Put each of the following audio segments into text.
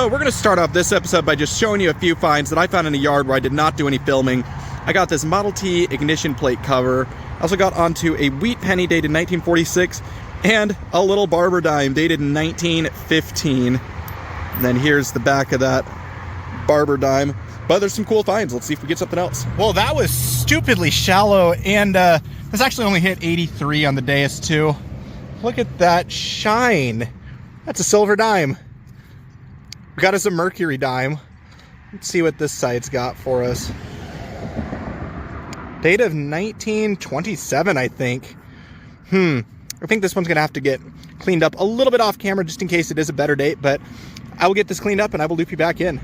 So we're going to start off this episode by just showing you a few finds that I found in a yard where I did not do any filming. I got this Model T ignition plate cover. I also got onto a wheat penny dated 1946 and a little barber dime dated 1915. And then here's the back of that barber dime. But there's some cool finds. Let's see if we get something else. Well, that was stupidly shallow, and this actually only hit 83 on the dais too. Look at that shine. That's a silver dime. We got us a mercury dime. Let's see what this side's got for us. Date of 1927, I think. I think this one's gonna have to get cleaned up a little bit off camera just in case it is a better date, but I will get this cleaned up and I will loop you back in.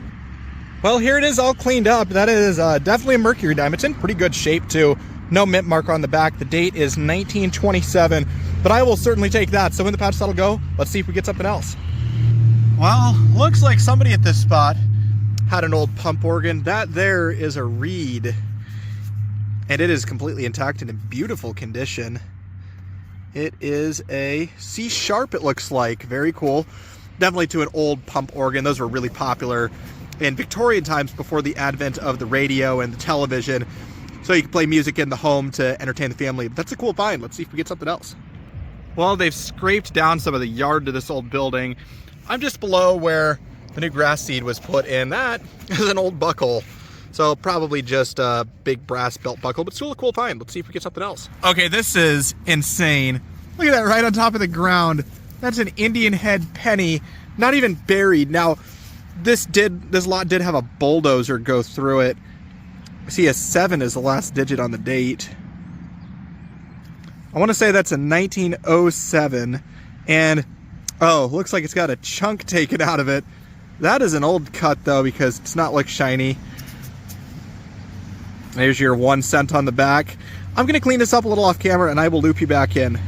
Well, here it is all cleaned up. That is definitely a mercury dime. It's in pretty good shape too. No mint mark on the back. The date is 1927, but I will certainly take that. So in the pouch that'll go. Let's see if we get something else. Well, looks like somebody at this spot had an old pump organ. That there is a reed, and it is completely intact and in beautiful condition. It is a C sharp, it looks like. Very cool. Definitely to an old pump organ. Those were really popular in Victorian times before the advent of the radio and the television. So you can play music in the home to entertain the family. That's a cool find. Let's see if we get something else. Well, they've scraped down some of the yard to this old building. I'm just below where the new grass seed was put in. That is an old buckle. So probably just a big brass belt buckle, but still a cool find. Let's see if we get something else. Okay, this is insane. Look at that right on top of the ground. That's an Indian head penny, not even buried. Now, this lot did have a bulldozer go through it. I see a 7 is the last digit on the date. I want to say that's a 1907, and oh, looks like it's got a chunk taken out of it. That is an old cut though, because it's not like shiny. There's your 1 cent on the back. I'm gonna clean this up a little off camera and I will loop you back in.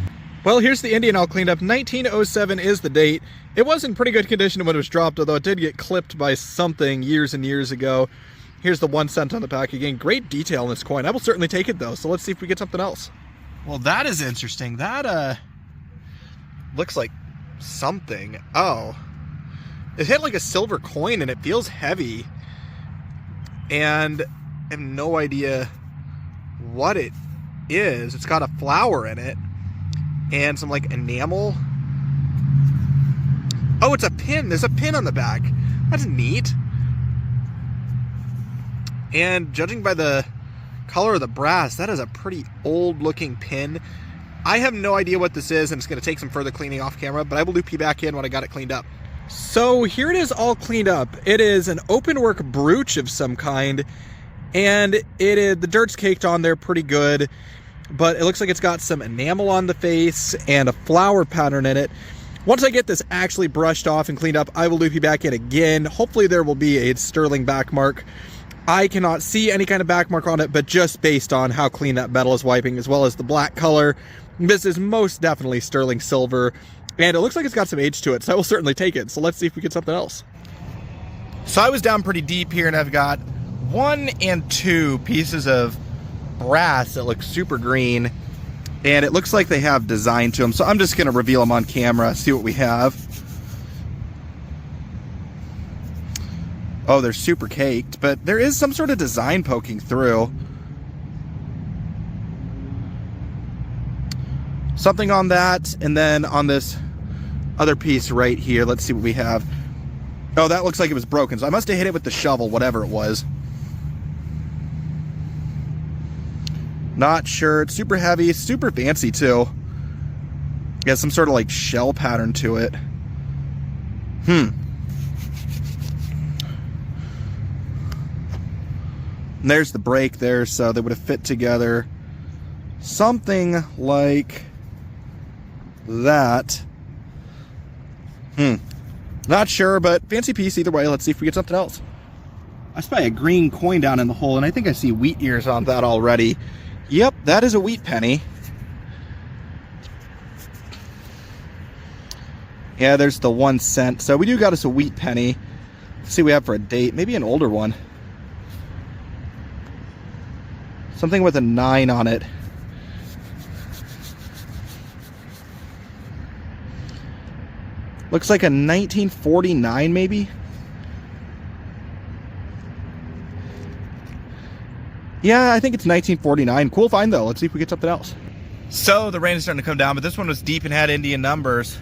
Well, here's the Indian all cleaned up. 1907 is the date. It was in pretty good condition when it was dropped, although it did get clipped by something years and years ago. Here's the 1 cent on the back. Again, great detail in this coin. I will certainly take it though, so let's see if we get something else. Well, that is interesting. That looks like something. Oh, it hit like a silver coin and it feels heavy. And I have no idea what it is. It's got a flower in it and some like enamel. Oh, it's a pin. There's a pin on the back. That's neat. And judging by the color of the brass, that is a pretty old looking pin. I have no idea what this is, and it's going to take some further cleaning off camera, but I will loop you back in when I got it cleaned up. So here it is all cleaned up. It is an open work brooch of some kind, and the dirt's caked on there pretty good, but it looks like it's got some enamel on the face and a flower pattern in it. Once I get this actually brushed off and cleaned up, I will loop you back in again. Hopefully there will be a sterling back mark. I cannot see any kind of back mark on it, but just based on how clean that metal is wiping, as well as the black color, this is most definitely sterling silver, and it looks like it's got some age to it, so I will certainly take it. So let's see if we get something else. So I was down pretty deep here, and I've got 1 and 2 pieces of brass that look super green, and it looks like they have design to them, so I'm just going to reveal them on camera, see what we have. Oh, they're super caked, but there is some sort of design poking through. Something on that, and then on this other piece right here, let's see what we have. Oh, that looks like it was broken, so I must have hit it with the shovel, whatever it was. Not sure. It's super heavy, super fancy too. Got some sort of like shell pattern to it. And there's the break there, so they would have fit together. Something like that. Not sure, but fancy piece either way. Let's see if we get something else. I spy a green coin down in the hole, and I think I see wheat ears on that already. Yep, that is a wheat penny. Yeah, there's the 1 cent. So we do got us a wheat penny. Let's see what we have for a date. Maybe an older one. Something with a 9 on it. Looks like a 1949 maybe. Yeah, I think it's 1949. Cool find though. Let's see if we get something else. So the rain is starting to come down, but this one was deep and had Indian numbers.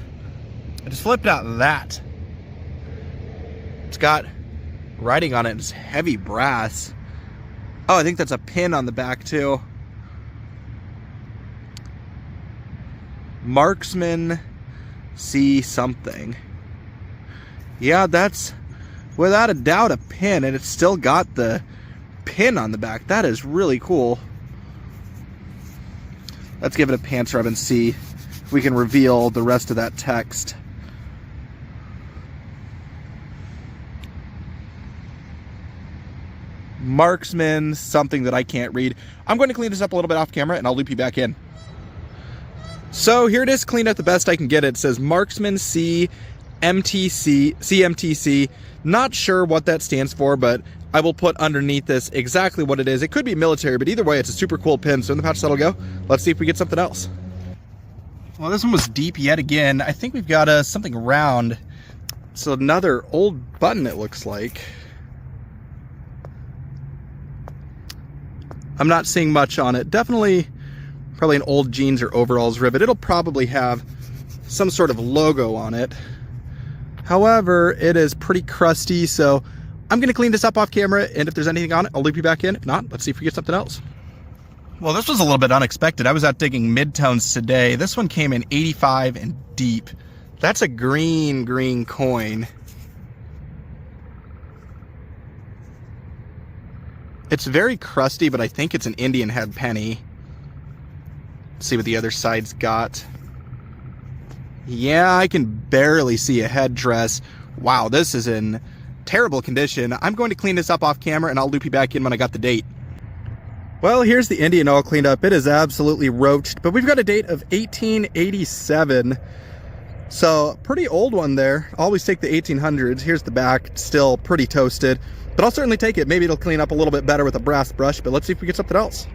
I just flipped out that. It's got writing on it. It's heavy brass. Oh, I think that's a pin on the back too. Marksman C something. Yeah, that's without a doubt a pin, and it's still got the pin on the back. That is really cool. Let's give it a pants rub and see if we can reveal the rest of that text. Marksman, something that I can't read. I'm going to clean this up a little bit off camera and I'll loop you back in. So here it is, cleaned up the best I can get it. It says Marksman C MTC, CMTC. Not sure what that stands for, but I will put underneath this exactly what it is. It could be military, but either way, it's a super cool pin. So in the pouch that'll go. Let's see if we get something else. Well, this one was deep yet again. I think we've got something round. It's another old button, it looks like. I'm not seeing much on it. Definitely probably an old jeans or overalls rivet. It'll probably have some sort of logo on it. However, it is pretty crusty, so I'm going to clean this up off camera, and if there's anything on it, I'll loop you back in. If not, let's see if we get something else. Well, this was a little bit unexpected. I was out digging midtones today. This one came in 85 and deep. That's a green coin. It's very crusty, but I think it's an Indian head penny. Let's see what the other side's got. Yeah, I can barely see a headdress. Wow, this is in terrible condition. I'm going to clean this up off camera and I'll loop you back in when I got the date. Well, here's the Indian all cleaned up. It is absolutely roached, but we've got a date of 1887. So, pretty old one there. Always take the 1800s. Here's the back, still pretty toasted, but I'll certainly take it. Maybe it'll clean up a little bit better with a brass brush, but let's see if we get something else.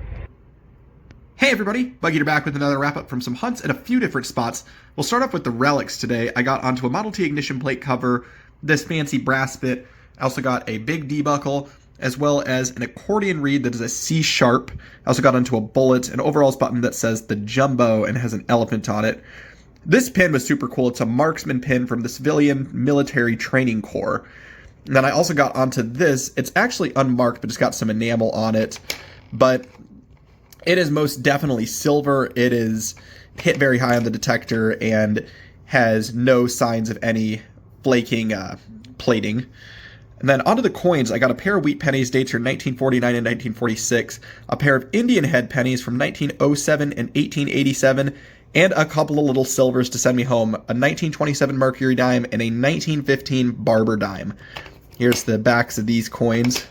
Hey everybody, Bug Eater back with another wrap up from some hunts at a few different spots. We'll start off with the relics today. I got onto a Model T ignition plate cover, this fancy brass bit. I also got a big D buckle, as well as an accordion reed that is a C sharp. I also got onto a bullet, an overalls button that says the Jumbo and has an elephant on it. This pin was super cool. It's a marksman pin from the Civilian Military Training Corps. And then I also got onto this. It's actually unmarked, but it's got some enamel on it. But it is most definitely silver. It is hit very high on the detector and has no signs of any flaking plating. And then onto the coins, I got a pair of wheat pennies, dates are 1949 and 1946, a pair of Indian head pennies from 1907 and 1887, and a couple of little silvers to send me home, a 1927 Mercury dime and a 1915 Barber dime. Here's the backs of these coins.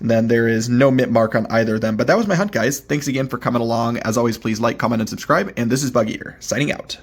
And then there is no mint mark on either of them. But that was my hunt, guys. Thanks again for coming along. As always, please like, comment, and subscribe. And this is Bug Eater, signing out.